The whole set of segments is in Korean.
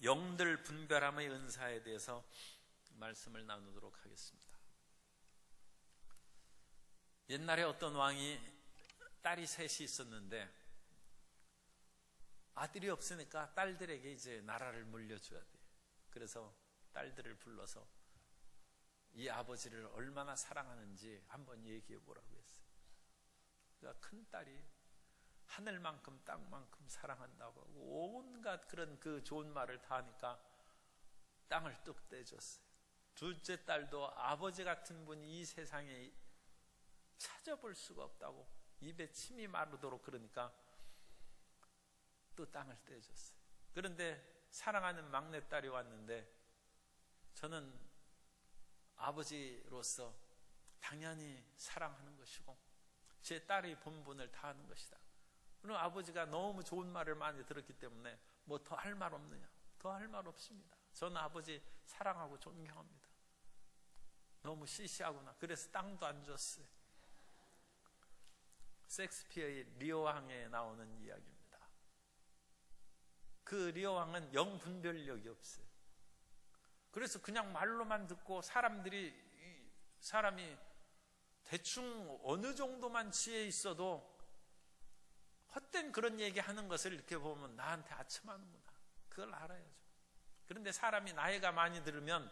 영들 분별함의 은사에 대해서 말씀을 나누도록 하겠습니다. 옛날에 어떤 왕이 딸이 셋이 있었는데 아들이 없으니까 딸들에게 이제 나라를 물려줘야 돼. 그래서 딸들을 불러서 이 아버지를 얼마나 사랑하는지 한번 얘기해 보라고 했어요. 그러니까 큰 딸이 하늘만큼 땅만큼 사랑한다고 하고 온갖 그런 그 좋은 말을 다 하니까 땅을 뚝 떼줬어요. 둘째 딸도 아버지 같은 분이 이 세상에 찾아볼 수가 없다고 입에 침이 마르도록 그러니까 또 땅을 떼줬어요. 그런데 사랑하는 막내딸이 왔는데 저는 아버지로서 당연히 사랑하는 것이고 제 딸의 본분을 다하는 것이다. 그럼 아버지가 너무 좋은 말을 많이 들었기 때문에 뭐 더 할 말 없느냐? 더 할 말 없습니다. 저는 아버지 사랑하고 존경합니다. 너무 시시하구나. 그래서 땅도 안 줬어요. 셰익스피어의 리어왕에 나오는 이야기입니다. 그 리어왕은 영분별력이 없어요. 그래서 그냥 말로만 듣고 사람이 대충 어느 정도만 지혜 있어도 헛된 그런 얘기하는 것을 이렇게 보면 나한테 아첨하는구나. 그걸 알아야죠. 그런데 사람이 나이가 많이 들으면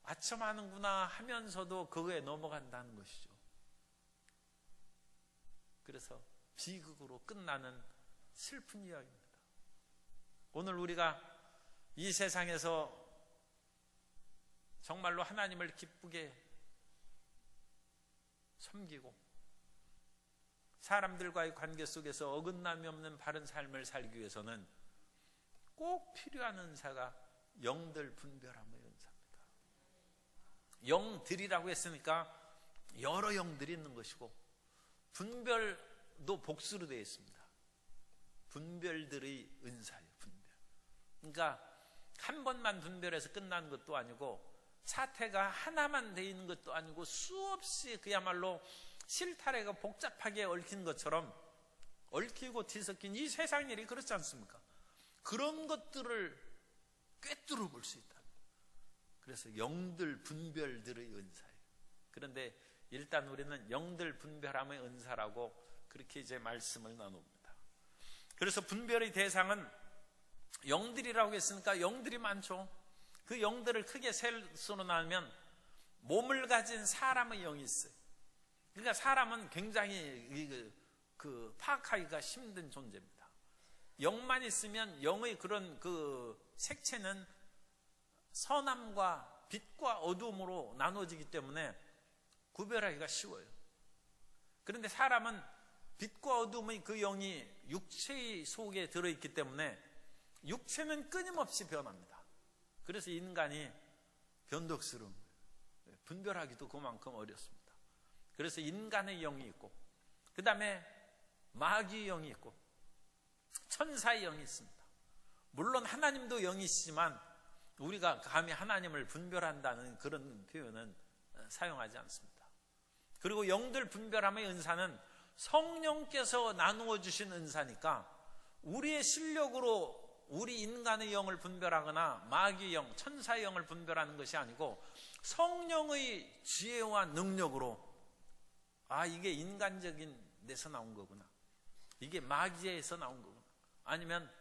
아첨하는구나 하면서도 그거에 넘어간다는 것이죠. 그래서 비극으로 끝나는 슬픈 이야기입니다. 오늘 우리가 이 세상에서 정말로 하나님을 기쁘게 섬기고 사람들과의 관계 속에서 어긋남이 없는 바른 삶을 살기 위해서는 꼭 필요한 은사가 영들 분별함의 은사입니다. 영들이라고 했으니까 여러 영들이 있는 것이고 분별도 복수로 되어 있습니다. 분별들의 은사예요. 분별. 그러니까 한 번만 분별해서 끝나는 것도 아니고 사태가 하나만 되어 있는 것도 아니고 수없이 그야말로 실타래가 복잡하게 얽힌 것처럼 얽히고 뒤섞인 이 세상 일이 그렇지 않습니까? 그런 것들을 꿰뚫어 볼 수 있다. 그래서 영들 분별들의 은사예요. 그런데 일단 우리는 영들 분별함의 은사라고 그렇게 이제 말씀을 나눕니다. 그래서 분별의 대상은 영들이라고 했으니까 영들이 많죠. 그 영들을 크게 셀수로 나누면 몸을 가진 사람의 영이 있어요. 그러니까 사람은 굉장히 파악하기가 힘든 존재입니다. 영만 있으면 영의 그런 그 색채는 선함과 빛과 어두움으로 나눠지기 때문에 구별하기가 쉬워요. 그런데 사람은 빛과 어두움의 그 영이 육체의 속에 들어있기 때문에 육체는 끊임없이 변합니다. 그래서 인간이 변덕스러운 거예요. 분별하기도 그만큼 어렵습니다. 그래서 인간의 영이 있고 그 다음에 마귀의 영이 있고 천사의 영이 있습니다. 물론 하나님도 영이시지만 우리가 감히 하나님을 분별한다는 그런 표현은 사용하지 않습니다. 그리고 영들 분별함의 은사는 성령께서 나누어 주신 은사니까 우리의 실력으로 우리 인간의 영을 분별하거나 마귀의 영, 천사의 영을 분별하는 것이 아니고 성령의 지혜와 능력으로 이게 인간적인 데서 나온 거구나. 이게 마귀에서 나온 거구나. 아니면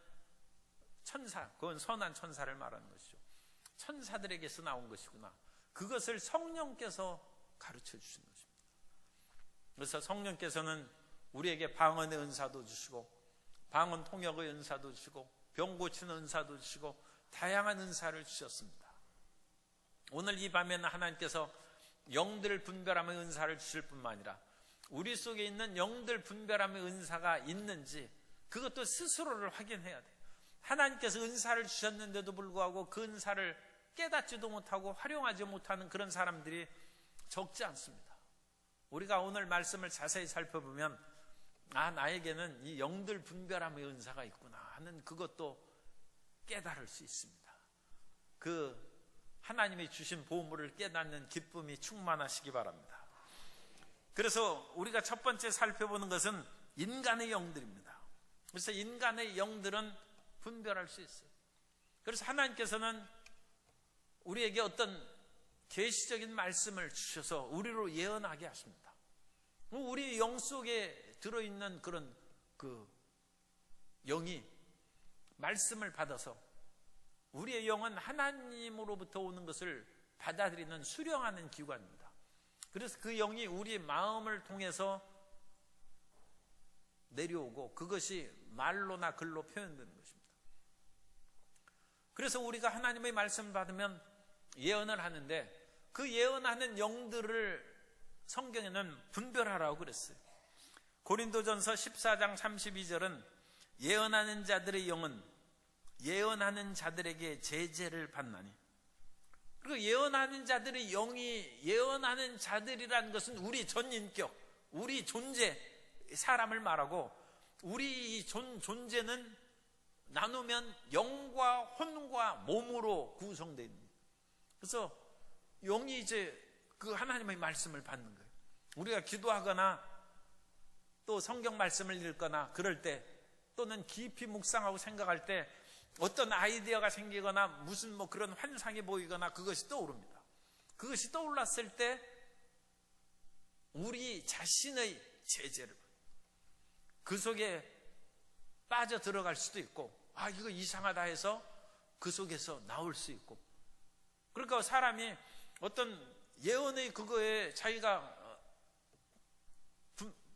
천사, 그건 선한 천사를 말하는 것이죠. 천사들에게서 나온 것이구나. 그것을 성령께서 가르쳐 주신 것입니다. 그래서 성령께서는 우리에게 방언의 은사도 주시고 방언 통역의 은사도 주시고 병 고치는 은사도 주시고 다양한 은사를 주셨습니다. 오늘 이 밤에는 하나님께서 영들 분별함의 은사를 주실 뿐만 아니라 우리 속에 있는 영들 분별함의 은사가 있는지 그것도 스스로를 확인해야 돼요. 하나님께서 은사를 주셨는데도 불구하고 그 은사를 깨닫지도 못하고 활용하지 못하는 그런 사람들이 적지 않습니다. 우리가 오늘 말씀을 자세히 살펴보면 나에게는 이 영들 분별함의 은사가 있구나 하는 그것도 깨달을 수 있습니다. 그 하나님이 주신 보물을 깨닫는 기쁨이 충만하시기 바랍니다. 그래서 우리가 첫 번째 살펴보는 것은 인간의 영들입니다. 그래서 인간의 영들은 분별할 수 있어요. 그래서 하나님께서는 우리에게 어떤 계시적인 말씀을 주셔서 우리로 예언하게 하십니다. 우리 영 속에 들어있는 그런 그 영이 말씀을 받아서 우리의 영은 하나님으로부터 오는 것을 받아들이는 수령하는 기관입니다. 그래서 그 영이 우리의 마음을 통해서 내려오고 그것이 말로나 글로 표현되는 것입니다. 그래서 우리가 하나님의 말씀을 받으면 예언을 하는데 그 예언하는 영들을 성경에는 분별하라고 그랬어요. 고린도전서 14장 32절은 예언하는 자들의 영은 예언하는 자들에게 제재를 받나니. 그리고 예언하는 자들의 영이 예언하는 자들이라는 것은 우리 전인격, 우리 존재, 사람을 말하고 우리 존재는 나누면 영과 혼과 몸으로 구성되어 있습니다. 그래서 영이 이제 그 하나님의 말씀을 받는 거예요. 우리가 기도하거나 또 성경 말씀을 읽거나 그럴 때 또는 깊이 묵상하고 생각할 때 어떤 아이디어가 생기거나 무슨 뭐 그런 환상이 보이거나 그것이 떠오릅니다. 그것이 떠올랐을 때 우리 자신의 제재를 그 속에 빠져 들어갈 수도 있고 아 이거 이상하다 해서 그 속에서 나올 수 있고 그러니까 사람이 어떤 예언의 그거에 자기가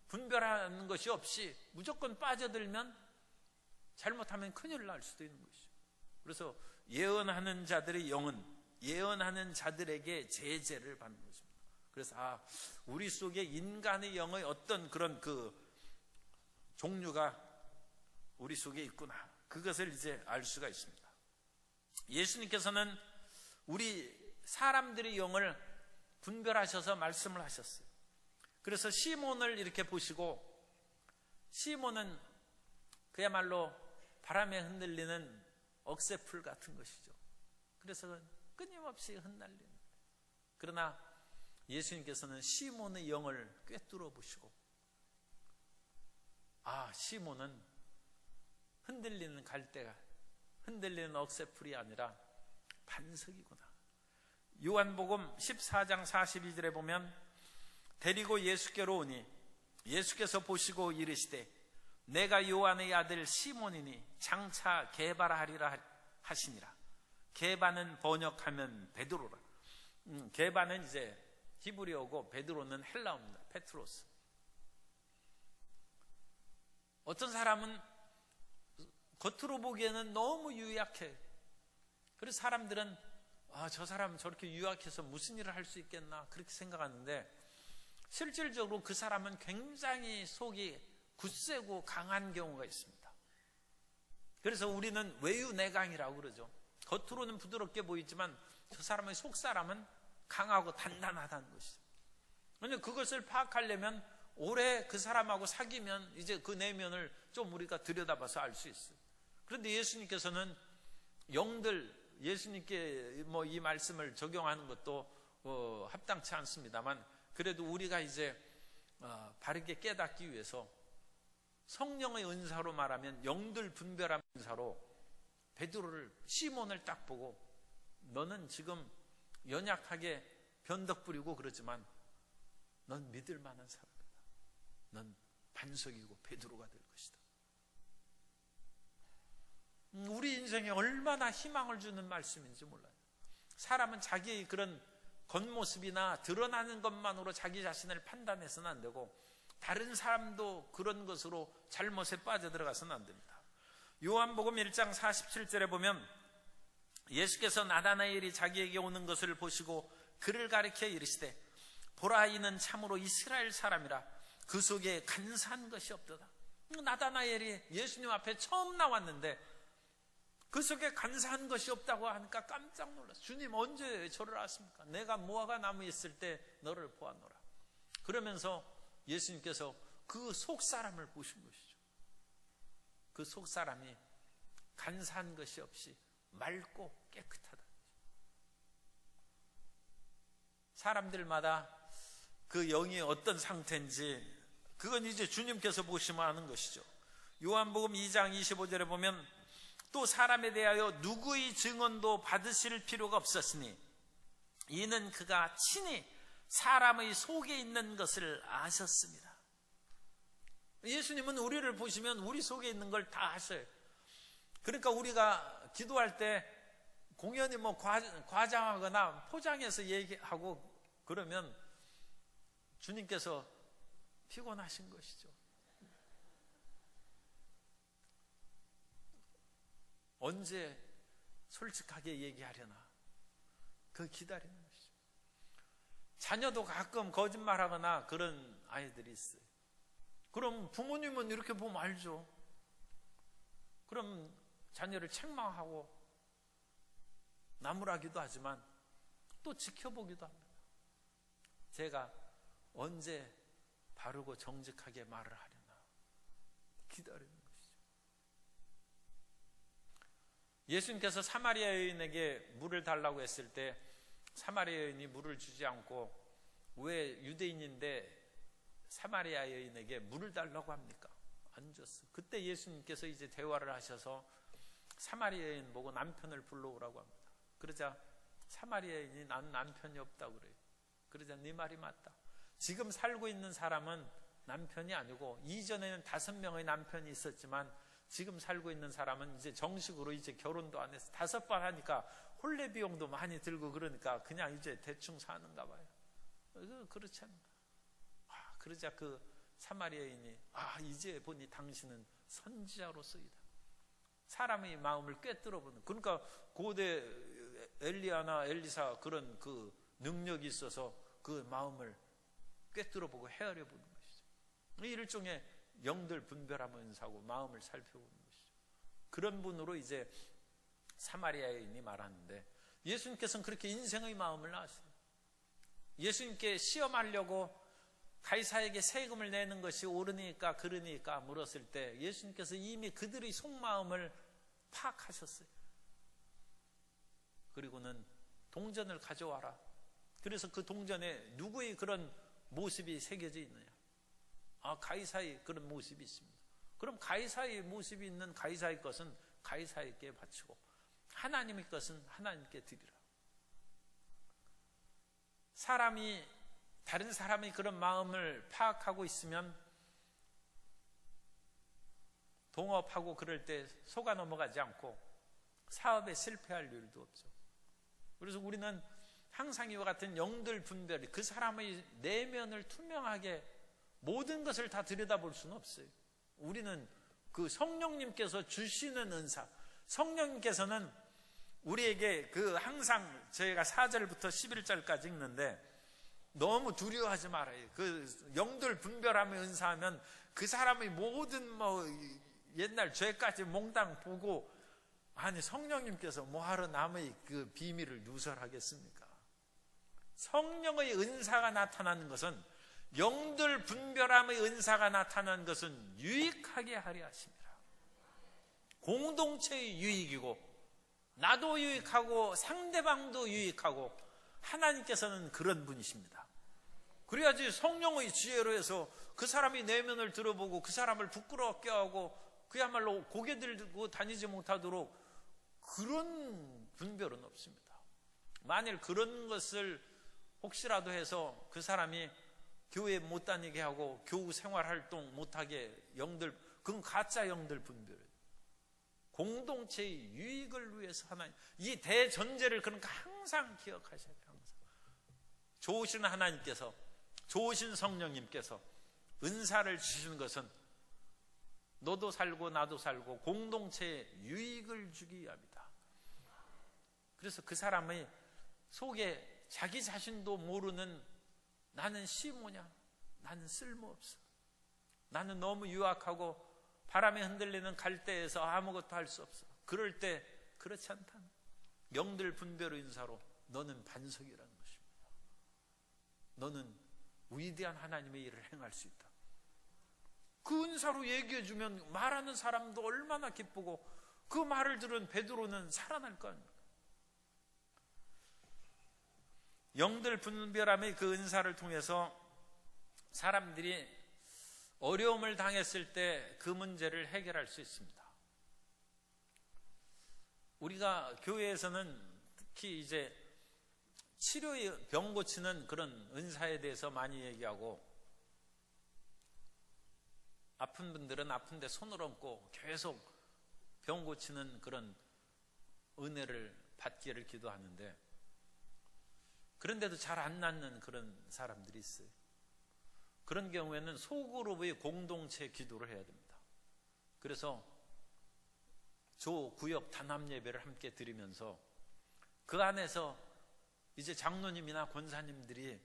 분별하는 것이 없이 무조건 빠져들면 잘못하면 큰일 날 수도 있는 것이죠. 그래서 예언하는 자들의 영은 예언하는 자들에게 제재를 받는 것입니다. 그래서 우리 속에 인간의 영의 어떤 그런 그 종류가 우리 속에 있구나. 그것을 이제 알 수가 있습니다. 예수님께서는 우리 사람들의 영을 분별하셔서 말씀을 하셨어요. 그래서 시몬을 이렇게 보시고 시몬은 그야말로 바람에 흔들리는 억새풀 같은 것이죠. 그래서 끊임없이 흩날리는. 그러나 예수님께서는 시몬의 영을 꿰뚫어 보시고 시몬은 흔들리는 갈대가 흔들리는 억새풀이 아니라 반석이구나. 요한복음 14장 42절에 보면 데리고 예수께로 오니 예수께서 보시고 이르시되 내가 요한의 아들 시몬이니 장차 게바하리라 하시니라. 게바는 번역하면 베드로라. 게바는 이제 히브리어고 베드로는 헬라어입니다. 페트로스. 어떤 사람은 겉으로 보기에는 너무 유약해. 그래서 사람들은 저 사람은 저렇게 유약해서 무슨 일을 할 수 있겠나 그렇게 생각하는데 실질적으로 그 사람은 굉장히 속이 굳세고 강한 경우가 있습니다. 그래서 우리는 외유내강이라고 그러죠. 겉으로는 부드럽게 보이지만 저 사람의 속사람은 강하고 단단하다는 것이죠. 그런데 그것을 파악하려면 오래 그 사람하고 사귀면 이제 그 내면을 좀 우리가 들여다봐서 알 수 있어요. 그런데 예수님께서는 영들 예수님께 뭐 이 말씀을 적용하는 것도 합당치 않습니다만 그래도 우리가 이제 바르게 깨닫기 위해서 성령의 은사로 말하면 영들 분별하는 은사로 베드로를 시몬을 딱 보고 너는 지금 연약하게 변덕 부리고 그러지만 넌 믿을 만한 사람이다. 넌 반석이고 베드로가 될 것이다. 우리 인생에 얼마나 희망을 주는 말씀인지 몰라요. 사람은 자기의 그런 겉모습이나 드러나는 것만으로 자기 자신을 판단해서는 안 되고 다른 사람도 그런 것으로 잘못에 빠져들어가서는 안 됩니다. 요한복음 1장 47절에 보면 예수께서 나다나엘이 자기에게 오는 것을 보시고 그를 가리켜 이르시되 보라 이는 참으로 이스라엘 사람이라 그 속에 간사한 것이 없도다. 나다나엘이 예수님 앞에 처음 나왔는데 그 속에 간사한 것이 없다고 하니까 깜짝 놀랐어요. 주님 언제 저를 아십니까? 내가 무화과 나무에 있을 때 너를 보았노라. 그러면서 예수님께서 그 속사람을 보신 것이죠. 그 속사람이 간사한 것이 없이 맑고 깨끗하다. 사람들마다 그 영이 어떤 상태인지 그건 이제 주님께서 보시면 아는 것이죠. 요한복음 2장 25절에 보면 또 사람에 대하여 누구의 증언도 받으실 필요가 없었으니 이는 그가 친히 사람의 속에 있는 것을 아셨습니다. 예수님은 우리를 보시면 우리 속에 있는 걸 다 아셔요. 그러니까 우리가 기도할 때 공연히 뭐 과장하거나 포장해서 얘기하고 그러면 주님께서 피곤하신 것이죠. 언제 솔직하게 얘기하려나 그 기다리는 것이죠. 자녀도 가끔 거짓말하거나 그런 아이들이 있어요. 그럼 부모님은 이렇게 보면 알죠. 그럼 자녀를 책망하고 나무라기도 하지만 또 지켜보기도 합니다. 제가 언제 바르고 정직하게 말을 하려나 기다리는 것이죠. 예수님께서 사마리아 여인에게 물을 달라고 했을 때 사마리아 여인이 물을 주지 않고 왜 유대인인데 사마리아 여인에게 물을 달라고 합니까? 안 줬어. 그때 예수님께서 이제 대화를 하셔서 사마리아 여인 보고 남편을 불러오라고 합니다. 그러자 사마리아 여인이 난 남편이 없다고 그래요. 그러자 네 말이 맞다. 지금 살고 있는 사람은 남편이 아니고 이전에는 5명의 남편이 있었지만 지금 살고 있는 사람은 이제 정식으로 이제 결혼도 안 해서 5번 하니까 혼례 비용도 많이 들고 그러니까 그냥 이제 대충 사는가 봐요. 그렇지 않나. 그러자 그 사마리아인이 이제 보니 당신은 선지자로서이다. 사람의 마음을 꿰뚫어보는. 그러니까 고대 엘리야나 엘리사 그런 그 능력이 있어서 그 마음을 꿰뚫어보고 헤아려보는 것이죠. 일종의 영들 분별하며 은사고 마음을 살펴보는 것이죠. 그런 분으로 이제 사마리아 여인이 말하는데 예수님께서는 그렇게 인생의 마음을 아세요. 예수님께 시험하려고 가이사에게 세금을 내는 것이 옳으니까 그르니까 물었을 때 예수님께서 이미 그들의 속마음을 파악하셨어요. 그리고는 동전을 가져와라. 그래서 그 동전에 누구의 그런 모습이 새겨져 있느냐. 가이사의 그런 모습이 있습니다. 그럼 가이사의 모습이 있는 가이사의 것은 가이사에게 바치고 하나님의 것은 하나님께 드리라. 다른 사람이 그런 마음을 파악하고 있으면 동업하고 그럴 때 속아 넘어가지 않고 사업에 실패할 일도 없죠. 그래서 우리는 항상 이와 같은 영들 분별, 그 사람의 내면을 투명하게 모든 것을 다 들여다볼 수는 없어요. 우리는 그 성령님께서 주시는 은사, 성령님께서는 우리에게 그 항상 저희가 4절부터 11절까지 읽는데 너무 두려워하지 말아요. 그 영들 분별하며 은사하면 그 사람의 모든 옛날 죄까지 몽땅 보고 성령님께서 뭐하러 남의 그 비밀을 누설하겠습니까? 성령의 은사가 나타나는 것은 영들 분별함의 은사가 나타나는 것은 유익하게 하려 하십니다. 공동체의 유익이고 나도 유익하고 상대방도 유익하고 하나님께서는 그런 분이십니다. 그래야지 성령의 지혜로 해서 그 사람이 내면을 들어보고 그 사람을 부끄럽게 하고 그야말로 고개 들고 다니지 못하도록 그런 분별은 없습니다. 만일 그런 것을 혹시라도 해서 그 사람이 교회 못 다니게 하고 교우 생활 활동 못하게 그건 가짜 영들 분별이에요. 공동체의 유익을 위해서 하나님, 이 대전제를 그러니까 항상 기억하셔야 돼요. 항상. 좋으신 하나님께서, 좋으신 성령님께서 은사를 주시는 것은 너도 살고 나도 살고 공동체에 유익을 주기 위함이다. 그래서 그 사람의 속에 자기 자신도 모르는 나는 시모냐, 나는 쓸모없어, 나는 너무 유약하고 바람에 흔들리는 갈대에서 아무것도 할 수 없어. 그럴 때 그렇지 않다는 영들 분별의 인사로 너는 반석이라는 것입니다. 너는 위대한 하나님의 일을 행할 수 있다. 그 은사로 얘기해주면 말하는 사람도 얼마나 기쁘고 그 말을 들은 베드로는 살아날 거 아닙니까? 영들 분별함의 그 은사를 통해서 사람들이 어려움을 당했을 때 그 문제를 해결할 수 있습니다. 우리가 교회에서는 특히 이제 치료의 병 고치는 그런 은사에 대해서 많이 얘기하고, 아픈 분들은 아픈데 손을 얹고 계속 병 고치는 그런 은혜를 받기를 기도하는데, 그런데도 잘 안 낫는 그런 사람들이 있어요. 그런 경우에는 소그룹의 공동체 기도를 해야 됩니다. 그래서 조 구역 단합 예배를 함께 드리면서 그 안에서 이제 장로님이나 권사님들이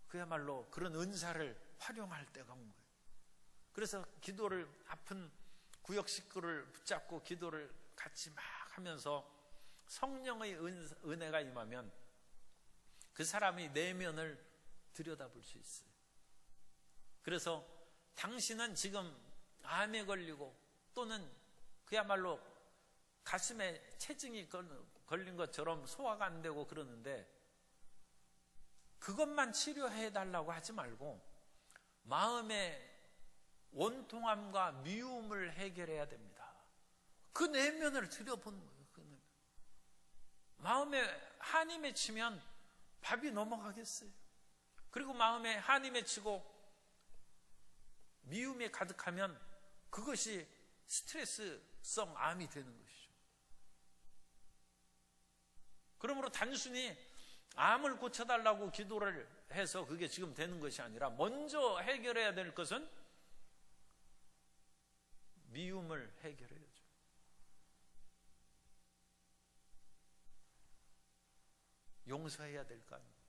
그야말로 그런 은사를 활용할 때가 온 거예요. 그래서 기도를, 아픈 구역 식구를 붙잡고 기도를 같이 막 하면서 성령의 은혜가 임하면 그 사람이 내면을 들여다볼 수 있어요. 그래서 당신은 지금 암에 걸리고 또는 그야말로 가슴에 체증이 걸린 것처럼 소화가 안 되고 그러는데, 그것만 치료해 달라고 하지 말고 마음의 원통함과 미움을 해결해야 됩니다. 그 내면을 들여보는 거예요. 그 내면. 마음에 한이 맺히면 밥이 넘어가겠어요. 그리고 마음에 한이 맺히고 미움이 가득하면 그것이 스트레스성 암이 되는 것이죠. 그러므로 단순히 암을 고쳐달라고 기도를 해서 그게 지금 되는 것이 아니라 먼저 해결해야 될 것은 미움을 해결해야죠. 용서해야 될 거 아닙니까?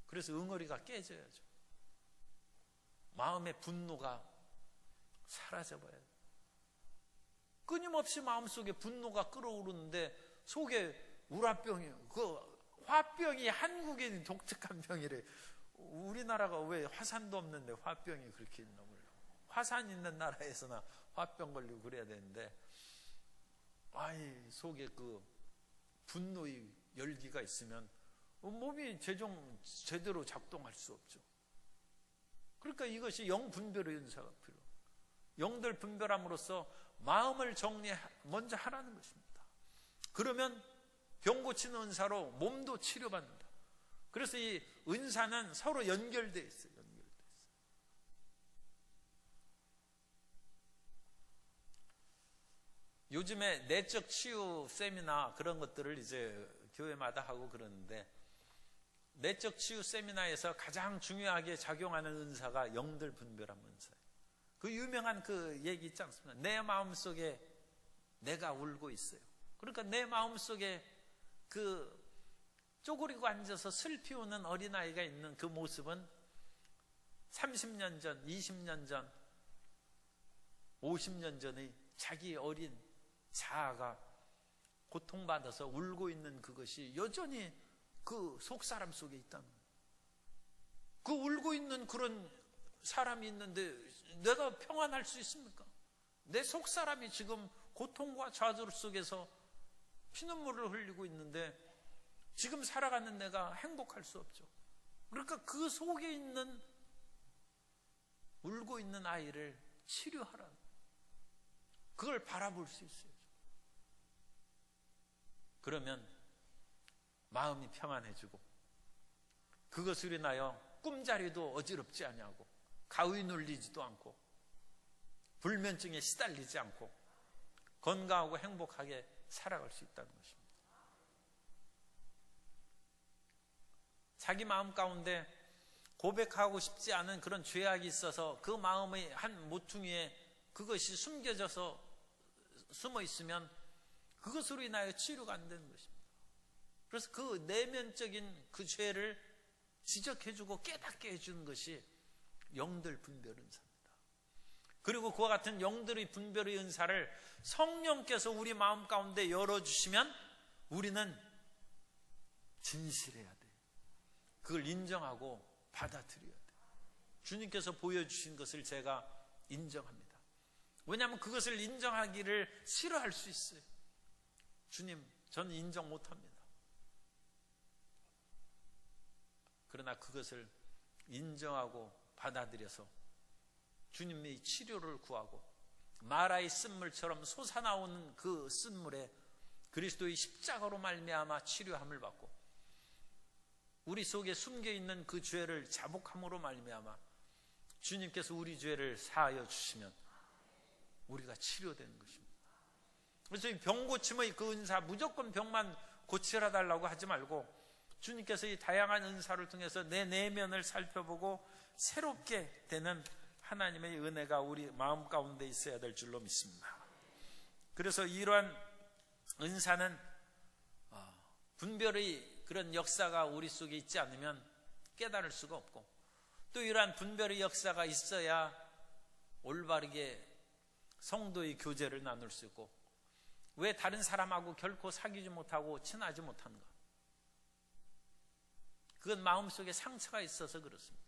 그래서 응어리가 깨져야죠. 마음의 분노가 사라져버려야 돼요. 끊임없이 마음속에 분노가 끓어오르는데 속에 우라병이에요. 그 화병이 한국인이 독특한 병이래. 우리나라가 왜 화산도 없는데 화병이 그렇게 있나 몰라. 화산 있는 나라에서나 화병 걸리고 그래야 되는데, 아이 속에 그 분노의 열기가 있으면 몸이 제대로 작동할 수 없죠. 그러니까 이것이 영분별의 은사가 필요해요. 영들 분별함으로써 마음을 먼저 하라는 것입니다. 그러면 병 고치는 은사로 몸도 치료받는다. 그래서 이 은사는 서로 연결되어 있어요. 요즘에 내적 치유 세미나 그런 것들을 이제 교회마다 하고 그러는데, 내적 치유 세미나에서 가장 중요하게 작용하는 은사가 영들 분별함 은사예요. 그 유명한 그 얘기 있지 않습니까? 내 마음속에 내가 울고 있어요. 그러니까 내 마음속에 그 쪼그리고 앉아서 슬피 우는 어린아이가 있는 그 모습은 30년 전, 20년 전, 50년 전의 자기 어린 자아가 고통받아서 울고 있는 그것이 여전히 그 속사람 속에 있다는 거예요. 그 울고 있는 그런 사람이 있는데 내가 평안할 수 있습니까? 내 속사람이 지금 고통과 좌절 속에서 피눈물을 흘리고 있는데 지금 살아가는 내가 행복할 수 없죠. 그러니까 그 속에 있는 울고 있는 아이를 치료하라. 그걸 바라볼 수 있어요. 그러면 마음이 평안해지고 그것으로 인하여 꿈자리도 어지럽지 아니하고 가위 눌리지도 않고 불면증에 시달리지 않고 건강하고 행복하게 살아갈 수 있다는 것입니다. 자기 마음 가운데 고백하고 싶지 않은 그런 죄악이 있어서 그 마음의 한 모퉁이에 그것이 숨겨져서 숨어 있으면 그것으로 인하여 치료가 안 되는 것입니다. 그래서 그 내면적인 그 죄를 지적해주고 깨닫게 해주는 것이 영들 분별 은사입니다. 그리고 그와 같은 영들의 분별의 은사를 성령께서 우리 마음 가운데 열어주시면 우리는 진실해야 돼요. 그걸 인정하고 받아들여야 돼요. 주님께서 보여주신 것을 제가 인정합니다. 왜냐하면 그것을 인정하기를 싫어할 수 있어요. 주님, 저는 인정 못합니다. 그러나 그것을 인정하고 받아들여서 주님의 치료를 구하고 마라의 쓴물처럼 솟아나오는 그 쓴물에 그리스도의 십자가로 말미암아 치료함을 받고 우리 속에 숨겨있는 그 죄를 자복함으로 말미암아 주님께서 우리 죄를 사하여 주시면 우리가 치료되는 것입니다. 그래서 이 병고침의 그 은사, 무조건 병만 고치라 달라고 하지 말고 주님께서 이 다양한 은사를 통해서 내 내면을 살펴보고 새롭게 되는 하나님의 은혜가 우리 마음 가운데 있어야 될 줄로 믿습니다. 그래서 이러한 은사는 분별의 그런 역사가 우리 속에 있지 않으면 깨달을 수가 없고, 또 이러한 분별의 역사가 있어야 올바르게 성도의 교제를 나눌 수 있고, 왜 다른 사람하고 결코 사귀지 못하고 친하지 못하는가? 그건 마음속에 상처가 있어서 그렇습니다.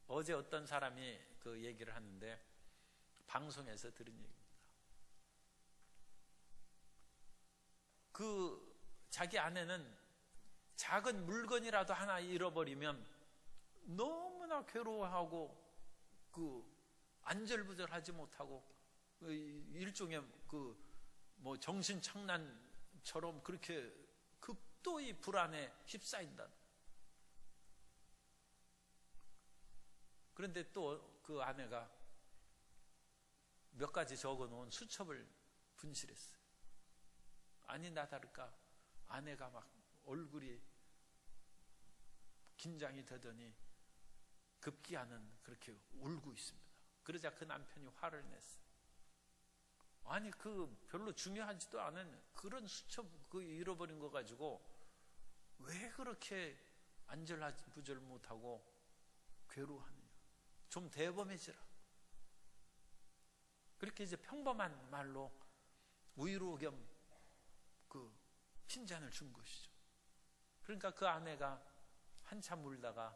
어제 어떤 사람이 그 얘기를 하는데 방송에서 들은 얘기입니다. 그 자기 아내는 작은 물건이라도 하나 잃어버리면 너무나 괴로워하고 그 안절부절하지 못하고 일종의 그 뭐 정신착란처럼 그렇게 극도의 불안에 휩싸인다. 그런데 또 그 아내가 몇 가지 적어놓은 수첩을 분실했어요. 아니나 다를까 아내가 막 얼굴이 긴장이 되더니 급기야는 그렇게 울고 있습니다. 그러자 그 남편이 화를 냈어요. 아니 그 별로 중요하지도 않은 그런 수첩 그 잃어버린 거 가지고 왜 그렇게 안절부절 못하고 괴로워하느냐. 좀 대범해지라. 그렇게 이제 평범한 말로 위로 겸 그 핀잔을 준 것이죠. 그러니까 그 아내가 한참 울다가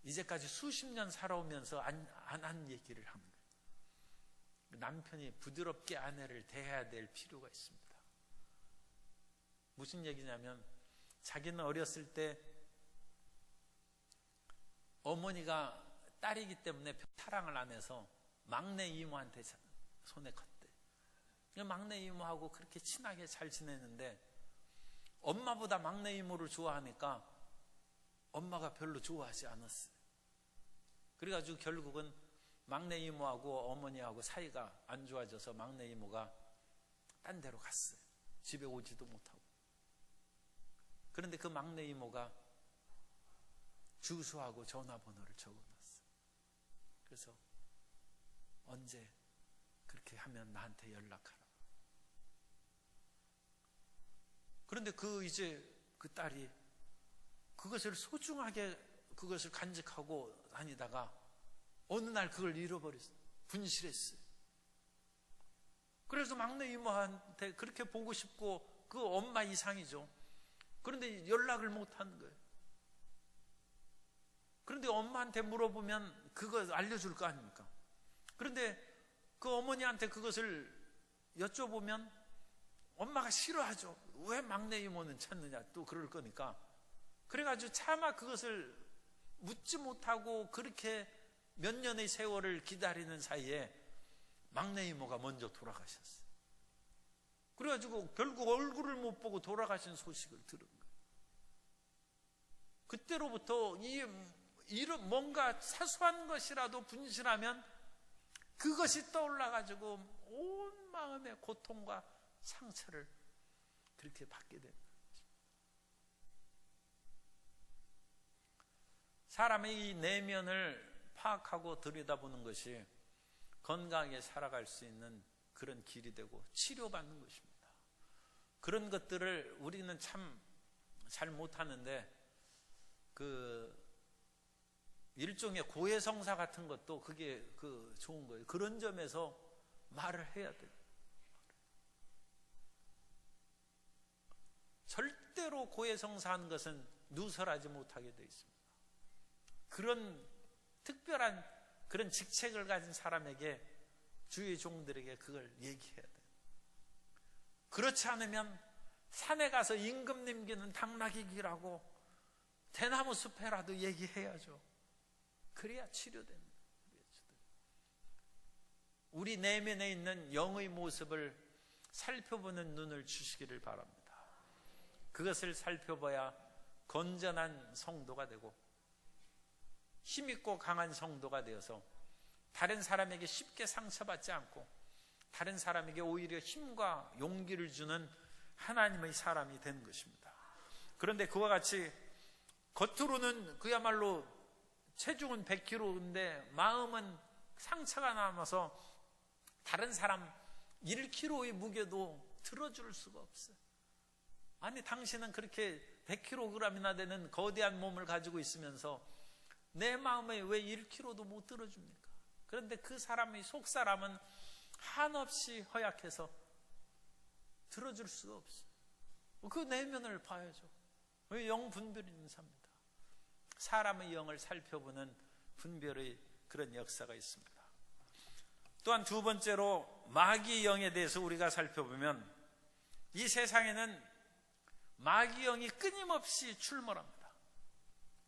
이제까지 수십 년 살아오면서 안 한 얘기를 한 거예요. 남편이 부드럽게 아내를 대해야 될 필요가 있습니다. 무슨 얘기냐면 자기는 어렸을 때 어머니가 딸이기 때문에 사랑을 안 해서 막내 이모한테 손에 컸대. 막내 이모하고 그렇게 친하게 잘 지냈는데 엄마보다 막내 이모를 좋아하니까 엄마가 별로 좋아하지 않았어요. 그래가지고 결국은 막내 이모하고 어머니하고 사이가 안 좋아져서 막내 이모가 딴 데로 갔어요. 집에 오지도 못하고. 그런데 그 막내 이모가 주소하고 전화번호를 적어놨어요. 그래서 언제 그렇게 하면 나한테 연락하라. 그런데 이제 그 딸이 그것을 소중하게 그것을 간직하고 다니다가 어느 날 그걸 잃어버렸어요. 분실했어요. 그래서 막내 이모한테 그렇게 보고 싶고 그 엄마 이상이죠. 그런데 연락을 못 하는 거예요. 그런데 엄마한테 물어보면 그거 알려줄 거 아닙니까? 그런데 그 어머니한테 그것을 여쭤보면 엄마가 싫어하죠. 왜 막내 이모는 찾느냐 또 그럴 거니까. 그래가지고 차마 그것을 묻지 못하고 그렇게 몇 년의 세월을 기다리는 사이에 막내 이모가 먼저 돌아가셨어요. 그래가지고 결국 얼굴을 못 보고 돌아가신 소식을 들은 거예요. 그때로부터 이런 뭔가 사소한 것이라도 분실하면 그것이 떠올라가지고 온 마음의 고통과 상처를 그렇게 받게 됩니다. 사람의 이 내면을 파악하고 들여다보는 것이 건강하게 살아갈 수 있는 그런 길이 되고 치료받는 것입니다. 그런 것들을 우리는 참 잘 못하는데 일종의 고해성사 같은 것도 그게 좋은 거예요. 그런 점에서 말을 해야 돼요. 절대로 고해성사하는 것은 누설하지 못하게 되어 있습니다. 그런 특별한 그런 직책을 가진 사람에게 주의 종들에게 그걸 얘기해야 돼요. 그렇지 않으면 산에 가서 임금 님기는 당나귀 기라고 대나무 숲에라도 얘기해야죠. 그래야 치료됩니다. 우리 내면에 있는 영의 모습을 살펴보는 눈을 주시기를 바랍니다. 그것을 살펴봐야 건전한 성도가 되고 힘있고 강한 성도가 되어서 다른 사람에게 쉽게 상처받지 않고 다른 사람에게 오히려 힘과 용기를 주는 하나님의 사람이 되는 것입니다. 그런데 그와 같이 겉으로는 그야말로 체중은 100kg인데 마음은 상처가 남아서 다른 사람 1kg의 무게도 들어줄 수가 없어요. 아니, 당신은 그렇게 100kg이나 되는 거대한 몸을 가지고 있으면서 내 마음에 왜 1kg도 못 들어줍니까? 그런데 그 사람의 속사람은 한없이 허약해서 들어줄 수가 없어요. 그 내면을 봐야죠. 영 분별이 있는 사람입니다. 사람의 영을 살펴보는 분별의 그런 역사가 있습니다. 또한 두 번째로 마귀 영에 대해서 우리가 살펴보면 이 세상에는 마귀 영이 끊임없이 출몰합니다.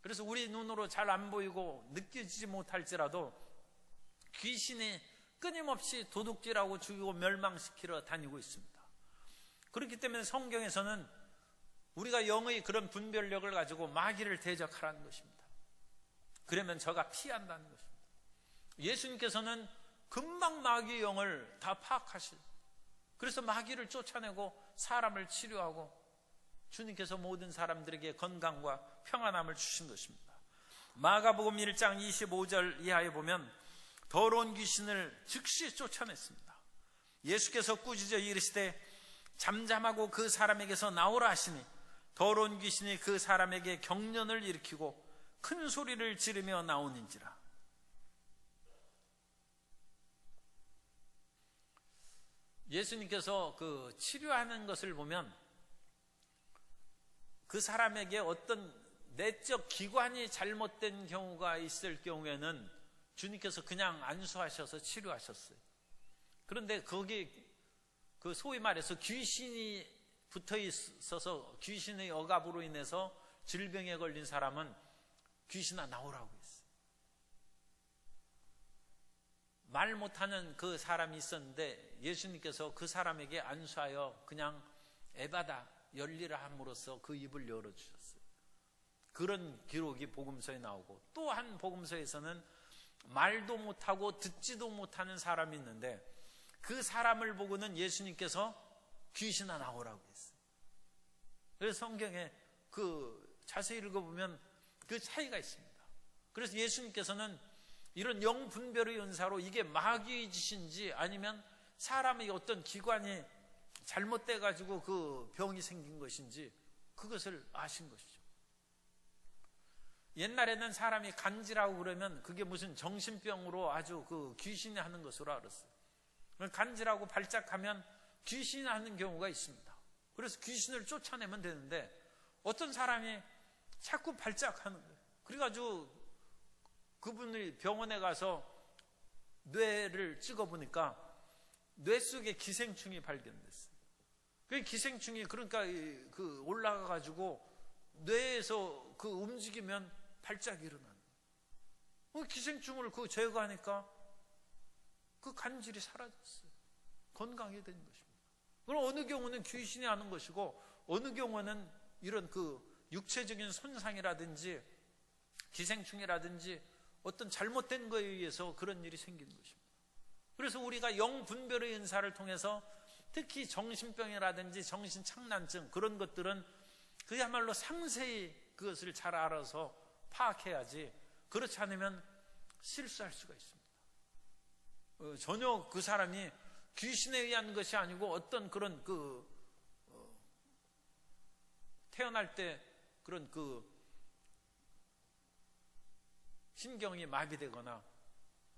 그래서 우리 눈으로 잘 안 보이고 느껴지지 못할지라도 귀신이 끊임없이 도둑질하고 죽이고 멸망시키러 다니고 있습니다. 그렇기 때문에 성경에서는 우리가 영의 그런 분별력을 가지고 마귀를 대적하라는 것입니다. 그러면 저가 피한다는 것입니다. 예수님께서는 금방 마귀의 영을 다 파악하시고 그래서 마귀를 쫓아내고 사람을 치료하고 주님께서 모든 사람들에게 건강과 평안함을 주신 것입니다. 마가복음 1장 25절 이하에 보면 더러운 귀신을 즉시 쫓아냈습니다. 예수께서 꾸짖어 이르시되 잠잠하고 그 사람에게서 나오라 하시니 더러운 귀신이 그 사람에게 경련을 일으키고 큰 소리를 지르며 나오는지라. 예수님께서 그 치료하는 것을 보면 그 사람에게 어떤 내적 기관이 잘못된 경우가 있을 경우에는 주님께서 그냥 안수하셔서 치료하셨어요. 그런데 거기 그 소위 말해서 귀신이 붙어 있어서 귀신의 억압으로 인해서 질병에 걸린 사람은 귀신아 나오라고 했어요. 말 못하는 그 사람이 있었는데 예수님께서 그 사람에게 안수하여 그냥 에바다 열리라 함으로써 그 입을 열어주셨어요. 그런 기록이 복음서에 나오고 또 한 복음서에서는 말도 못하고 듣지도 못하는 사람이 있는데 그 사람을 보고는 예수님께서 귀신아 나오라고 했어요. 그래서 성경에 그 자세히 읽어보면 그 차이가 있습니다. 그래서 예수님께서는 이런 영분별의 은사로 이게 마귀의 짓인지 아니면 사람의 어떤 기관이 잘못돼 가지고 그 병이 생긴 것인지 그것을 아신 것이죠. 옛날에는 사람이 간지라고 그러면 그게 무슨 정신병으로 아주 그 귀신이 하는 것으로 알았어요. 간지라고 발작하면 귀신이 하는 경우가 있습니다. 그래서 귀신을 쫓아내면 되는데 어떤 사람이 자꾸 발작하는 거예요. 그래가지고 그분이 병원에 가서 뇌를 찍어보니까 뇌 속에 기생충이 발견됐어요. 그 기생충이 그러니까 그 올라가가지고 뇌에서 그 움직이면 발작이 일어나는 거예요. 기생충을 그 제거하니까 그 간질이 사라졌어요. 건강하게 된 것입니다. 그럼 어느 경우는 귀신이 하는 것이고 어느 경우는 이런 그 육체적인 손상이라든지 기생충이라든지 어떤 잘못된 거에 의해서 그런 일이 생기는 것입니다. 그래서 우리가 영분별의 은사를 통해서 특히 정신병이라든지 정신착란증 그런 것들은 그야말로 상세히 그것을 잘 알아서 파악해야지 그렇지 않으면 실수할 수가 있습니다. 전혀 그 사람이 귀신에 의한 것이 아니고 어떤 그런 태어날 때 그런 신경이 마비되거나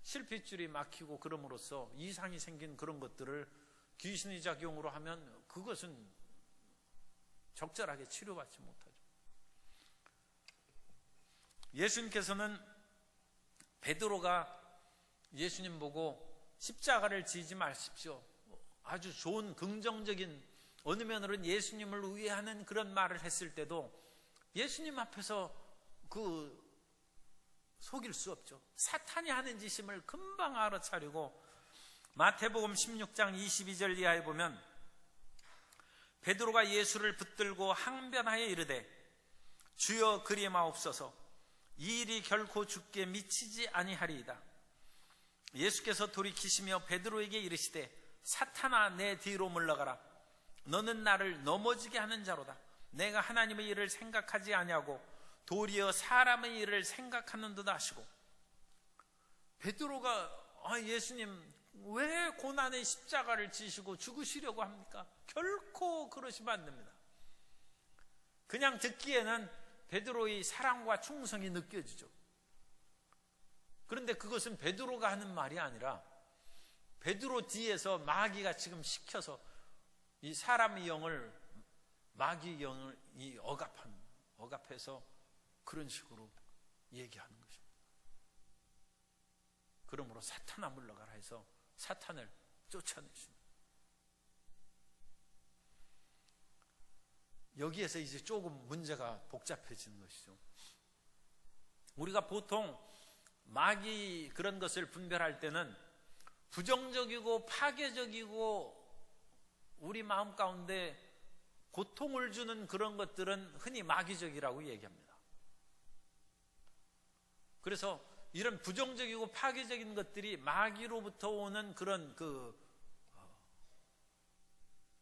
실핏줄이 막히고 그럼으로써 이상이 생긴 그런 것들을 귀신의 작용으로 하면 그것은 적절하게 치료받지 못하죠. 예수님께서는 베드로가 예수님 보고 십자가를 지지 마십시오. 아주 좋은 긍정적인 어느 면으로는 예수님을 우애하는 그런 말을 했을 때도 예수님 앞에서 그 속일 수 없죠. 사탄이 하는 짓임을 금방 알아차리고, 마태복음 16장 22절 이하에 보면 베드로가 예수를 붙들고 항변하여 이르되 주여 그리 마옵소서, 이 일이 결코 주께 미치지 아니하리이다. 예수께서 돌이키시며 베드로에게 이르시되 사탄아 내 뒤로 물러가라. 너는 나를 넘어지게 하는 자로다. 내가 하나님의 일을 생각하지 아니하고 도리어 사람의 일을 생각하는도다 하시고, 베드로가 예수님 왜 고난의 십자가를 지시고 죽으시려고 합니까? 결코 그러시면 안 됩니다. 그냥 듣기에는 베드로의 사랑과 충성이 느껴지죠. 그런데 그것은 베드로가 하는 말이 아니라 베드로 뒤에서 마귀가 지금 시켜서 이 사람의 영을, 마귀의 영을 억압해서 그런 식으로 얘기하는 것입니다. 그러므로 사탄아 물러가라 해서 사탄을 쫓아내십니다. 여기에서 이제 조금 문제가 복잡해지는 것이죠. 우리가 보통 마귀 그런 것을 분별할 때는 부정적이고 파괴적이고 우리 마음 가운데 고통을 주는 그런 것들은 흔히 마귀적이라고 얘기합니다. 그래서 이런 부정적이고 파괴적인 것들이 마귀로부터 오는 그런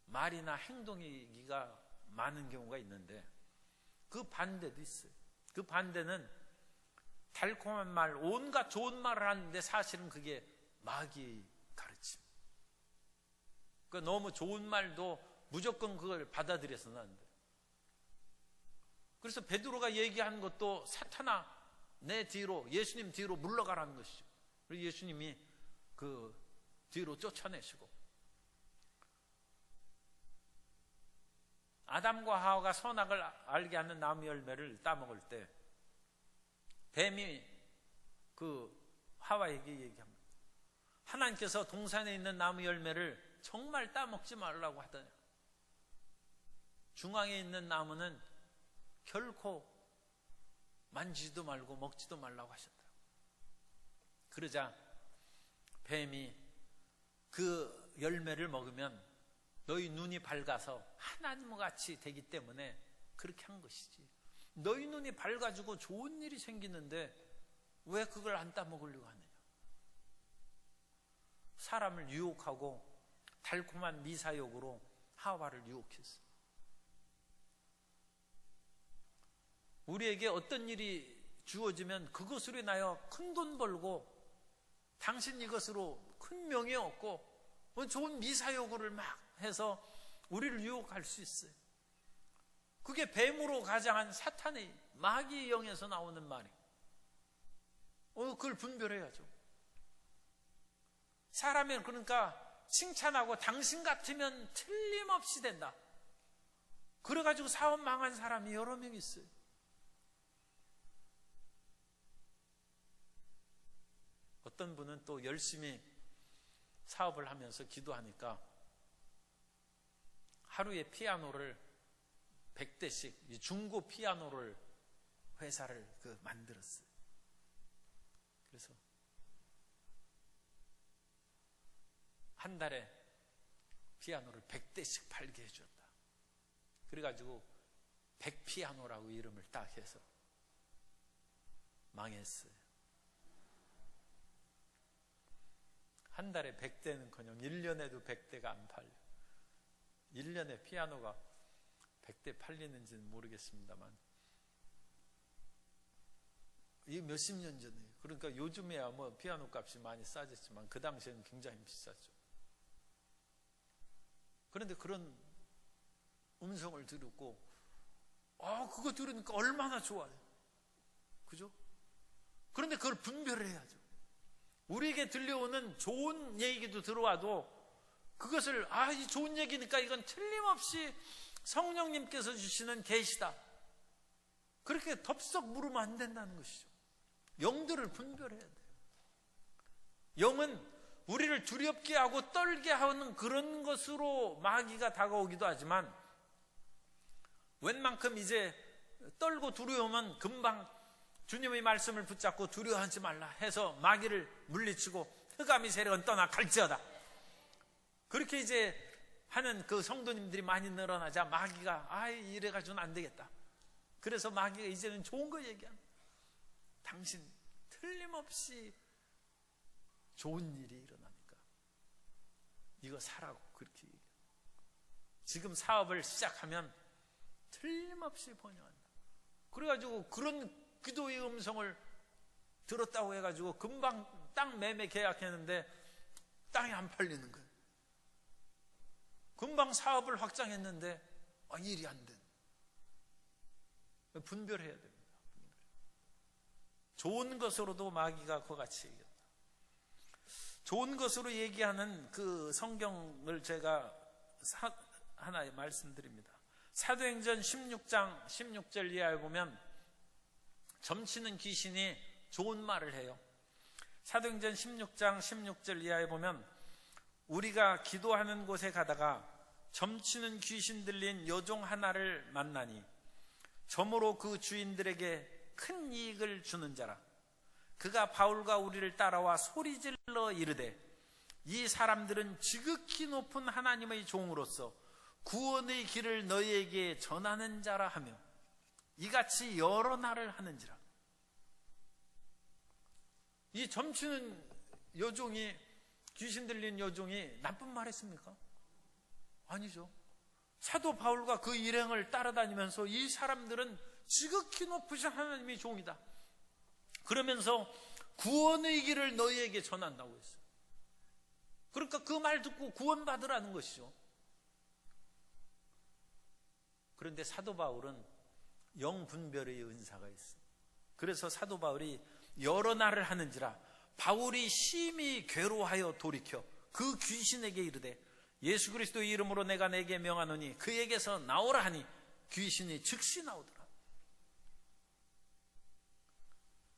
말이나 행동이기가 많은 경우가 있는데, 그 반대도 있어요. 그 반대는 달콤한 말, 온갖 좋은 말을 하는데 사실은 그게 마귀의 가르침. 그러니까 너무 좋은 말도 무조건 그걸 받아들여서는 안 돼요. 그래서 베드로가 얘기한 것도 사탄아 내 뒤로, 예수님 뒤로 물러가라는 것이죠. 그리고 예수님이 그 뒤로 쫓아내시고, 아담과 하와가 선악을 알게 하는 나무 열매를 따먹을 때 뱀이 그 하와에게 얘기합니다. 하나님께서 동산에 있는 나무 열매를 정말 따먹지 말라고 하더냐. 중앙에 있는 나무는 결코 만지지도 말고 먹지도 말라고 하셨다. 그러자 뱀이 그 열매를 먹으면 너희 눈이 밝아서 하나님과 같이 되기 때문에 그렇게 한 것이지, 너희 눈이 밝아지고 좋은 일이 생기는데 왜 그걸 안 따먹으려고 하느냐. 사람을 유혹하고 달콤한 미사욕으로 하와를 유혹했어. 우리에게 어떤 일이 주어지면 그것으로 인하여 큰 돈 벌고 당신 이것으로 큰 명예 얻고 좋은 미사욕을 막 해서 우리를 유혹할 수 있어요. 그게 뱀으로 가장한 사탄의 마귀의 영에서 나오는 말이에요. 그걸 분별해야죠. 사람은 그러니까 칭찬하고 당신 같으면 틀림없이 된다. 그래가지고 사업 망한 사람이 여러 명 있어요. 어떤 분은 또 열심히 사업을 하면서 기도하니까 하루에 피아노를 100대씩 중고 피아노를 회사를 만들었어요. 그래서 한 달에 피아노를 100대씩 팔게 해줬다. 그래가지고 100피아노라고 이름을 딱 해서 망했어요. 한 달에 100대는커녕 1년에도 100대가 안 팔려. 1년에 피아노가 100대 팔리는지는 모르겠습니다만 이게 몇십 년 전이에요. 그러니까 요즘에야 뭐 피아노 값이 많이 싸졌지만 그 당시에는 굉장히 비쌌죠. 그런데 그런 음성을 들었고 그거 들으니까 얼마나 좋아요. 그죠? 그런데 그걸 분별을 해야죠. 우리에게 들려오는 좋은 얘기도 들어와도 그것을 이 좋은 얘기니까 이건 틀림없이 성령님께서 주시는 계시다, 그렇게 덥석 물으면 안 된다는 것이죠. 영들을 분별해야 돼요. 영은 우리를 두렵게 하고 떨게 하는 그런 것으로 마귀가 다가오기도 하지만 웬만큼 이제 떨고 두려우면 금방 주님의 말씀을 붙잡고 두려워하지 말라 해서 마귀를 물리치고 흑암의 세력은 떠나 갈지어다. 그렇게 이제 하는 그 성도님들이 많이 늘어나자 마귀가 이래가지고는 안 되겠다. 그래서 마귀가 이제는 좋은 거 얘기합니다. 당신 틀림없이 좋은 일이 일어나니까 이거 사라고 그렇게 얘기해요. 지금 사업을 시작하면 틀림없이 번영한다. 그래가지고 그런 기도의 음성을 들었다고 해가지고 금방 땅 매매 계약했는데 땅이 안 팔리는 거예요. 금방 사업을 확장했는데 일이 안 된. 분별해야 됩니다. 좋은 것으로도 마귀가 그와 같이 얘기한다. 좋은 것으로 얘기하는 그 성경을 제가 하나 말씀드립니다. 사도행전 16장 16절 이하에 보면 점치는 귀신이 좋은 말을 해요. 사도행전 16장 16절 이하에 보면 우리가 기도하는 곳에 가다가 점치는 귀신 들린 여종 하나를 만나니 점으로 그 주인들에게 큰 이익을 주는 자라. 그가 바울과 우리를 따라와 소리질러 이르되 이 사람들은 지극히 높은 하나님의 종으로서 구원의 길을 너희에게 전하는 자라 하며 이같이 여러 날을 하는지라. 이 점치는 여종이, 귀신 들린 여종이 나쁜 말 했습니까? 아니죠. 사도 바울과 그 일행을 따라다니면서 이 사람들은 지극히 높으신 하나님의 종이다. 그러면서 구원의 길을 너희에게 전한다고 했어요. 그러니까 그 말 듣고 구원받으라는 것이죠. 그런데 사도 바울은 영분별의 은사가 있어요. 그래서 사도 바울이 여러 날을 하는지라 바울이 심히 괴로워하여 돌이켜 그 귀신에게 이르되 예수 그리스도의 이름으로 내가 내게 명하노니 그에게서 나오라 하니 귀신이 즉시 나오더라.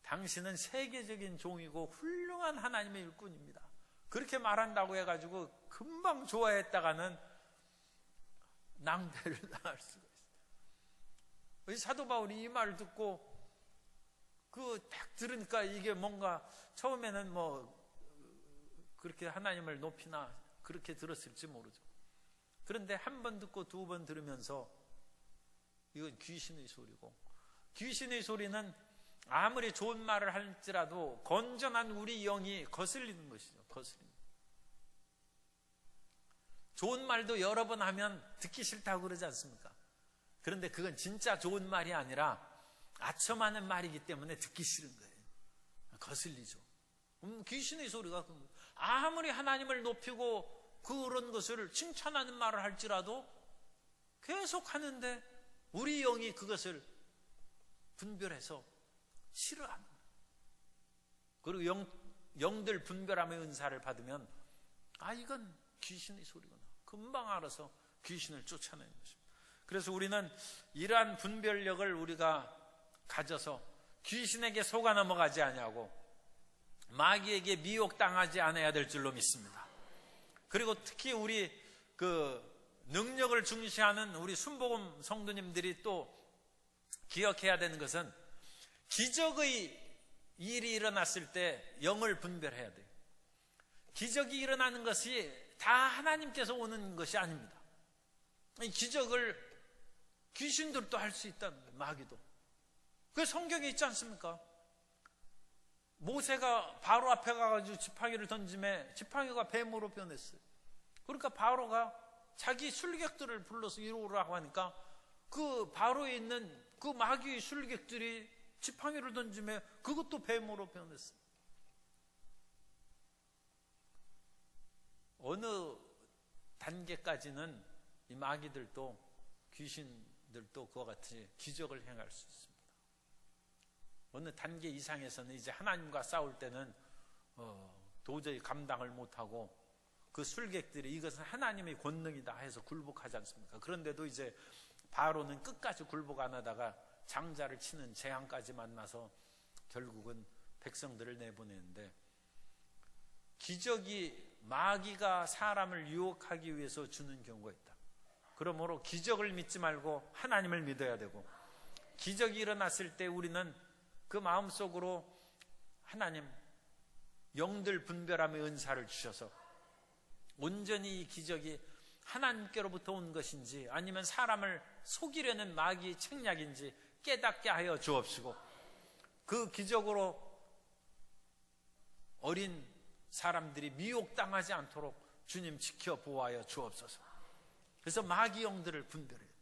당신은 세계적인 종이고 훌륭한 하나님의 일꾼입니다. 그렇게 말한다고 해가지고 금방 좋아했다가는 낭패를 당할 수가 있어요. 사도 바울이 이 말을 듣고 딱 들으니까 이게 뭔가 처음에는 그렇게 하나님을 높이나 그렇게 들었을지 모르죠. 그런데 한 번 듣고 두 번 들으면서 이건 귀신의 소리고, 귀신의 소리는 아무리 좋은 말을 할지라도 건전한 우리 영이 거슬리는 것이죠. 거슬리는. 좋은 말도 여러 번 하면 듣기 싫다고 그러지 않습니까? 그런데 그건 진짜 좋은 말이 아니라 아첨하는 말이기 때문에 듣기 싫은 거예요. 거슬리죠. 귀신의 소리가 아무리 하나님을 높이고 그런 것을 칭찬하는 말을 할지라도 계속 하는데 우리 영이 그것을 분별해서 싫어하는 거예요. 그리고 영들 분별함의 은사를 받으면 이건 귀신의 소리구나. 금방 알아서 귀신을 쫓아내는 것입니다. 그래서 우리는 이러한 분별력을 우리가 가져서 귀신에게 속아 넘어가지 아니하고 마귀에게 미혹당하지 않아야 될 줄로 믿습니다. 그리고 특히 우리 능력을 중시하는 우리 순복음 성도님들이 또 기억해야 되는 것은 기적의 일이 일어났을 때 영을 분별해야 돼요. 기적이 일어나는 것이 다 하나님께서 오는 것이 아닙니다. 이 기적을 귀신들도 할 수 있다는 거예요. 마귀도. 그 성경에 있지 않습니까? 모세가 바로 앞에 가가지고 지팡이를 던짐에 지팡이가 뱀으로 변했어요. 그러니까 바로가 자기 술객들을 불러서 이루라고 하니까 그 바로에 있는 그 마귀의 술객들이 지팡이를 던짐에 그것도 뱀으로 변했어요. 어느 단계까지는 이 마귀들도 귀신들도 그와 같이 기적을 행할 수 있습니다. 어느 단계 이상에서는 이제 하나님과 싸울 때는 도저히 감당을 못하고 그 술객들이 이것은 하나님의 권능이다 해서 굴복하지 않습니까? 그런데도 이제 바로는 끝까지 굴복 안 하다가 장자를 치는 재앙까지 만나서 결국은 백성들을 내보내는데, 기적이 마귀가 사람을 유혹하기 위해서 주는 경우가 있다. 그러므로 기적을 믿지 말고 하나님을 믿어야 되고, 기적이 일어났을 때 우리는 그 마음속으로 하나님 영들 분별함의 은사를 주셔서 온전히 이 기적이 하나님께로부터 온 것인지 아니면 사람을 속이려는 마귀의 책략인지 깨닫게 하여 주옵시고, 그 기적으로 어린 사람들이 미혹당하지 않도록 주님 지켜 보호하여 주옵소서. 그래서 마귀 영들을 분별해야 돼.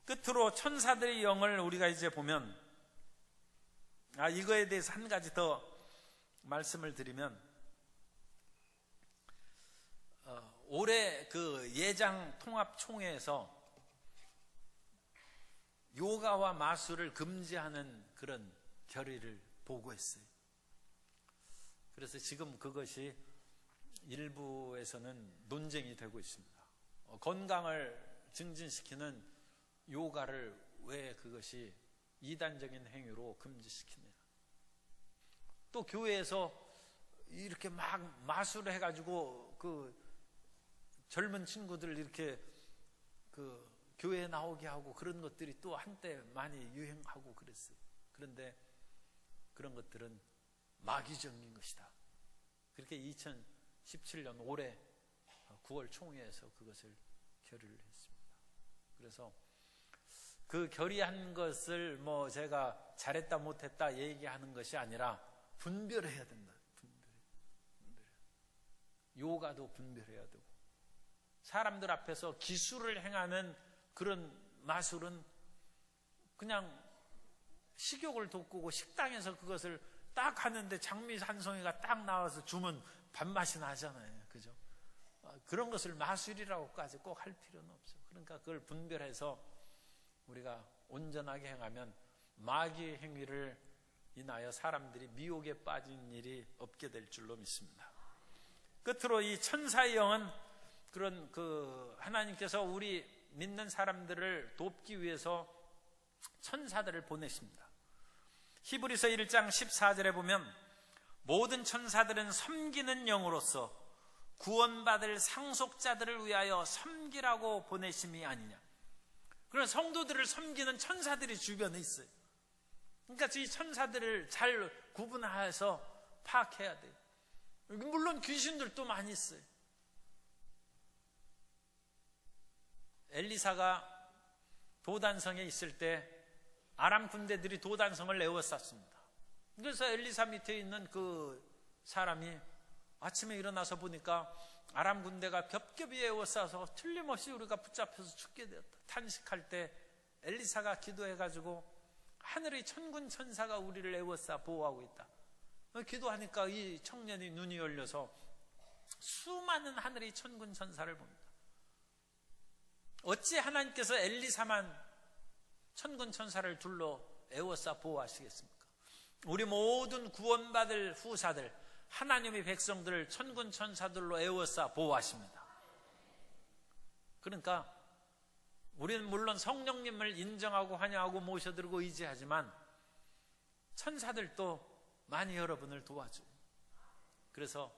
끝으로 천사들의 영을 우리가 이제 보면, 이거에 대해서 한 가지 더 말씀을 드리면, 올해 그 예장 통합총회에서 요가와 마술을 금지하는 그런 결의를 보고했어요. 그래서 지금 그것이 일부에서는 논쟁이 되고 있습니다. 건강을 증진시키는 요가를 왜 그것이 이단적인 행위로 금지시키느냐. 또 교회에서 이렇게 막 마술을 해가지고 그 젊은 친구들 이렇게 그 교회에 나오게 하고 그런 것들이 또 한때 많이 유행하고 그랬어요. 그런데 그런 것들은 마귀적인 것이다. 그렇게 2017년 올해 9월 총회에서 그것을 결의를 했습니다. 그래서 그 결의한 것을 뭐 제가 잘했다 못했다 얘기하는 것이 아니라 분별해야 된다. 분별해. 요가도 분별해야 되고, 사람들 앞에서 기술을 행하는 그런 마술은 그냥 식욕을 돋구고 식당에서 그것을 딱 하는데 장미 한 송이가 딱 나와서 주면 밥맛이 나잖아요. 그죠? 그런 것을 마술이라고까지 꼭 할 필요는 없어요. 그러니까 그걸 분별해서 우리가 온전하게 행하면 마귀의 행위를 인하여 사람들이 미혹에 빠진 일이 없게 될 줄로 믿습니다. 끝으로 이 천사의 영은 그런 그 하나님께서 우리 믿는 사람들을 돕기 위해서 천사들을 보내십니다. 히브리서 1장 14절에 보면 모든 천사들은 섬기는 영으로서 구원받을 상속자들을 위하여 섬기라고 보내심이 아니냐. 그런 성도들을 섬기는 천사들이 주변에 있어요. 그러니까 이 천사들을 잘 구분해서 파악해야 돼요. 물론 귀신들도 많이 있어요. 엘리사가 도단성에 있을 때 아람 군대들이 도단성을 에워쌌습니다. 그래서 엘리사 밑에 있는 그 사람이 아침에 일어나서 보니까 아람 군대가 겹겹이 에워싸서 틀림없이 우리가 붙잡혀서 죽게 되었다. 탄식할 때 엘리사가 기도해가지고 하늘의 천군 천사가 우리를 에워싸 보호하고 있다. 기도하니까 이 청년이 눈이 열려서 수많은 하늘의 천군 천사를 봅니다. 어찌 하나님께서 엘리사만 천군 천사를 둘러 에워싸 보호하시겠습니까? 우리 모든 구원받을 후사들, 하나님의 백성들을 천군 천사들로 에워싸 보호하십니다. 그러니까 우리는 물론 성령님을 인정하고 환영하고 모셔드리고 의지하지만 천사들도 많이 여러분을 도와줘요. 그래서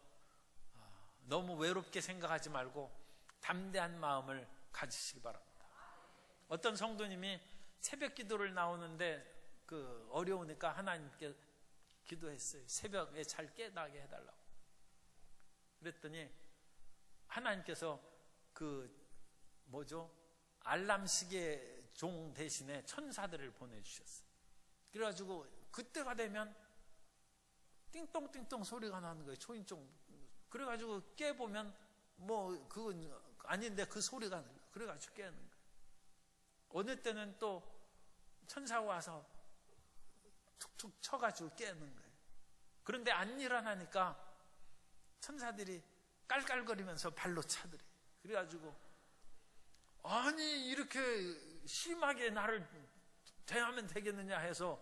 너무 외롭게 생각하지 말고 담대한 마음을 가지시기 바랍니다. 어떤 성도님이 새벽 기도를 나오는데 그 어려우니까 하나님께 기도했어요. 새벽에 잘 깨나게 해달라고. 그랬더니 하나님께서 알람 시계 종 대신에 천사들을 보내주셨어요. 그래가지고 그때가 되면 띵똥띵똥 소리가 나는 거예요. 초인종. 그래가지고 깨보면 그건 아닌데 그 소리가 나는 거예요. 그래가지고 깨는 거예요. 어느 때는 또 천사가 와서 툭툭 쳐가지고 깨는 거예요. 그런데 안 일어나니까 천사들이 깔깔거리면서 발로 차더래. 그래가지고 아니 이렇게 심하게 나를 대하면 되겠느냐 해서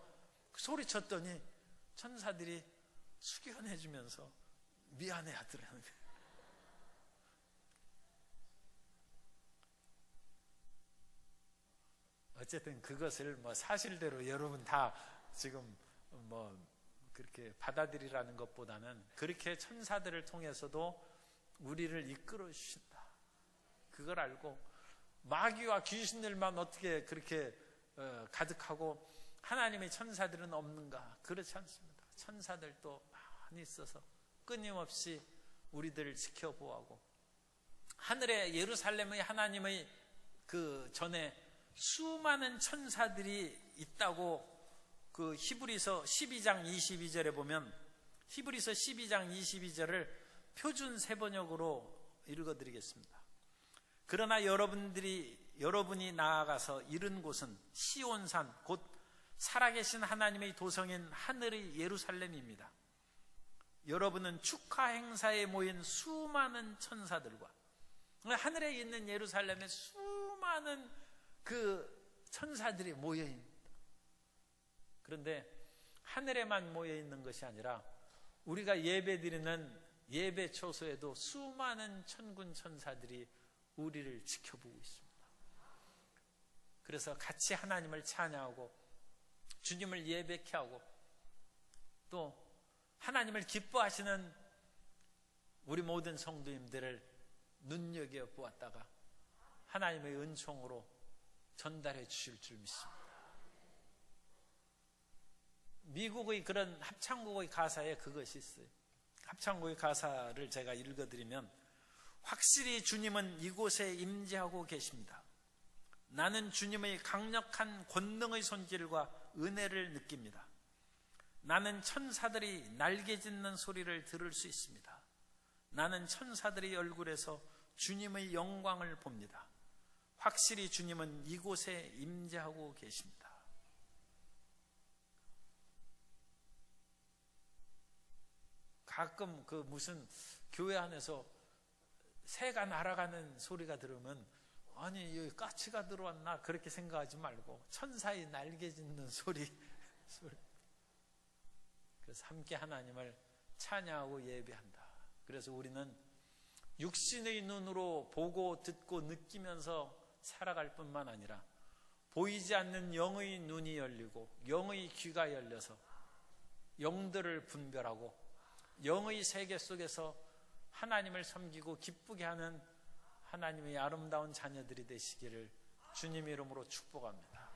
소리쳤더니 천사들이 숙연해주면서 미안해 하더라는 거예요. 어쨌든 그것을 사실대로 여러분 다 지금 그렇게 받아들이라는 것보다는 그렇게 천사들을 통해서도 우리를 이끌어 주신다. 그걸 알고 마귀와 귀신들만 어떻게 그렇게 가득하고 하나님의 천사들은 없는가? 그렇지 않습니다. 천사들도 많이 있어서 끊임없이 우리들을 지켜보고, 하늘의 예루살렘의 하나님의 그 전에 수많은 천사들이 있다고 그 히브리서 12장 22절에 보면, 히브리서 12장 22절을 표준 세번역으로 읽어드리겠습니다. 그러나 여러분이 나아가서 이른 곳은 시온산 곧 살아계신 하나님의 도성인 하늘의 예루살렘입니다. 여러분은 축하 행사에 모인 수많은 천사들과, 하늘에 있는 예루살렘에 수많은 그 천사들이 모여 있습니다. 그런데 하늘에만 모여 있는 것이 아니라 우리가 예배드리는 예배 초소에도 수많은 천군 천사들이 우리를 지켜보고 있습니다. 그래서 같이 하나님을 찬양하고 주님을 예배케 하고, 또 하나님을 기뻐하시는 우리 모든 성도님들을 눈여겨보았다가 하나님의 은총으로 전달해 주실 줄 믿습니다. 미국의 그런 합창곡의 가사에 그것이 있어요. 합창곡의 가사를 제가 읽어드리면, 확실히 주님은 이곳에 임재하고 계십니다. 나는 주님의 강력한 권능의 손길과 은혜를 느낍니다. 나는 천사들이 날개짓는 소리를 들을 수 있습니다. 나는 천사들의 얼굴에서 주님의 영광을 봅니다. 확실히 주님은 이곳에 임재하고 계십니다. 가끔 그 무슨 교회 안에서 새가 날아가는 소리가 들으면, 아니 여기 까치가 들어왔나 그렇게 생각하지 말고 천사의 날개 짖는 소리. 그래서 함께 하나님을 찬양하고 예배한다. 그래서 우리는 육신의 눈으로 보고 듣고 느끼면서 살아갈 뿐만 아니라 보이지 않는 영의 눈이 열리고 영의 귀가 열려서 영들을 분별하고 영의 세계 속에서 하나님을 섬기고 기쁘게 하는 하나님의 아름다운 자녀들이 되시기를 주님 이름으로 축복합니다.